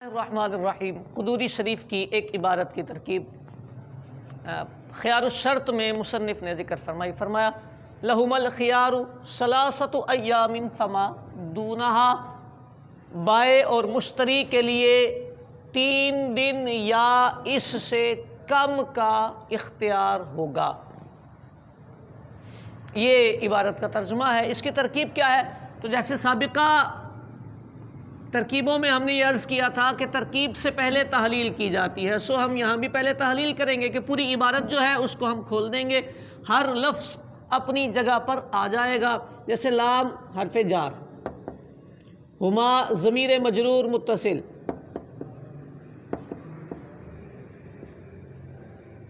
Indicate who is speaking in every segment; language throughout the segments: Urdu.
Speaker 1: الرحمن الرحیم قدوری شریف کی ایک عبارت کی ترکیب خیار الشرط میں مصنف نے ذکر فرمایا لہم الخیار ثلاثۃ ایام فما دونہا، بائع اور مشتری کے لیے 3 دن یا اس سے کم کا اختیار ہوگا۔ یہ عبارت کا ترجمہ ہے۔ اس کی ترکیب کیا ہے؟ تو جیسے سابقہ ترکیبوں میں ہم نے یہ عرض کیا تھا کہ ترکیب سے پہلے تحلیل کی جاتی ہے، سو ہم یہاں بھی پہلے تحلیل کریں گے کہ پوری عبارت جو ہے اس کو ہم کھول دیں گے، ہر لفظ اپنی جگہ پر آ جائے گا۔ جیسے لام حرف جار، ہما ضمیر مجرور متصل،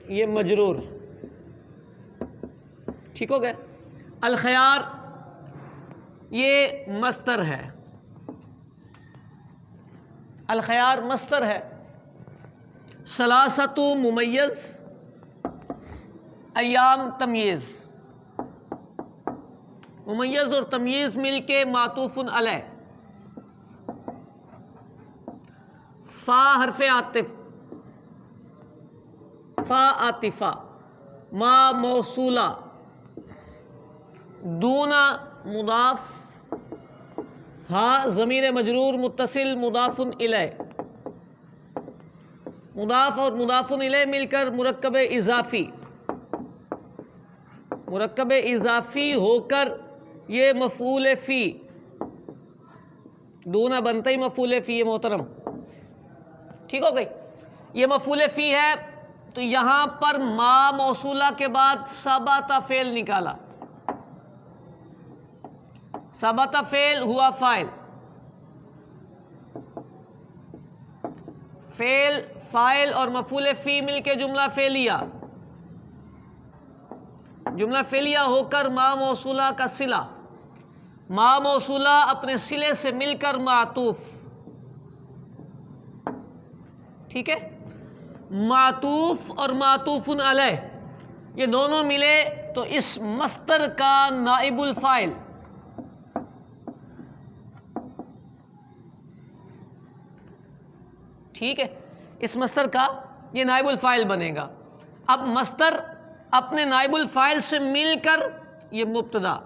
Speaker 1: یہ مجرور، ٹھیک ہو گئے۔ الخیار یہ مصدر ہے، الخیار مصدر ہے۔ ثلاثۃ ممیز، ایام تمییز، ممیز اور تمییز مل کے معطوف علیہ، فا حرف عاطف، فا عاطفہ، ما موصولہ، دون مضاف، ہا ضمیر مجرور متصل مضاف الیہ، مضاف اور مضاف الیہ مل کر مرکب اضافی، مرکب اضافی ہو کر یہ مفعول فی، دون بنتا ہی مفعول فی ہے محترم، ٹھیک ہو گئی۔ یہ مفعول فی ہے تو یہاں پر ما موصولہ کے بعد ثبت فعل نکالا، ثبت فعل ہوا فاعل، فعل فاعل اور مفعول فی مل کے جملہ فعلیہ، جملہ فعلیہ ہو کر ما موصولہ کا صلہ، ما موصولہ اپنے صلے سے مل کر معطوف، ٹھیک ہے۔ معطوف اور معطوف علیہ یہ دونوں ملے تو اس مصدر کا نائب الفاعل، ٹھیک ہے، اس مصدر کا یہ نائب الفاعل بنے گا۔ اب مصدر اپنے نائب الفاعل سے مل کر یہ مبتدا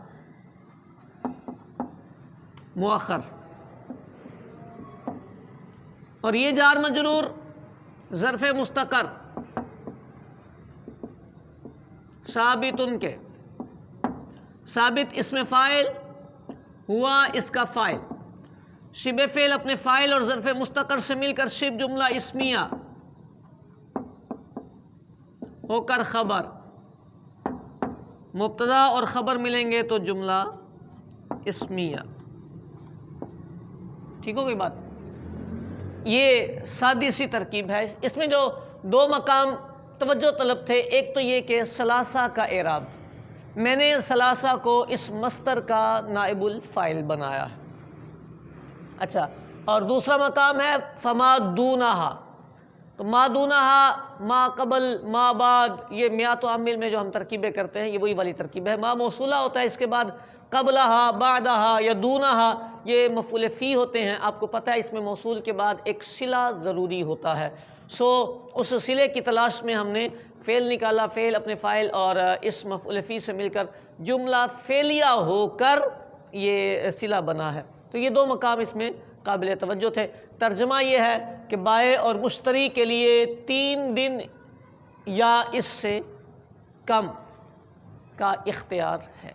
Speaker 1: مؤخر، اور یہ جار مجرور ظرف مستقر ثابت ان کے، ثابت اسم فاعل ہوا اس کا فاعل، شبہ فعل اپنے فاعل اور ظرف مستقر سے مل کر شبہ جملہ اسمیہ ہو کر خبر، مبتدا اور خبر ملیں گے تو جملہ اسمیہ، ٹھیک ہو گئی بات۔ یہ سادی سی ترکیب ہے۔ اس میں جو 2 مقام توجہ طلب تھے، ایک تو یہ کہ ثلاثہ کا اعراب، میں نے ثلاثہ کو اس مصدر کا نائب الفاعل بنایا ہے، اچھا، اور دوسرا مقام ہے فما دونہا، تو ما دونہا، ما قبل ما بعد، یہ میات و عامل میں جو ہم ترکیبیں کرتے ہیں یہ وہی والی ترکیب ہے۔ ما موصولہ ہوتا ہے، اس کے بعد قبلہا، بعدہا یا دونہا یہ مفعول فی ہوتے ہیں۔ آپ کو پتہ ہے اس میں موصول کے بعد ایک صلہ ضروری ہوتا ہے، سو اس صلے کی تلاش میں ہم نے فعل نکالا، فعل اپنے فاعل اور اس مفعول فی سے مل کر جملہ فعلیہ ہو کر یہ صلہ بنا ہے۔ تو یہ 2 مقام اس میں قابل توجہ تھے۔ ترجمہ یہ ہے کہ بائع اور مشتری کے لیے 3 دن یا اس سے کم کا اختیار ہے۔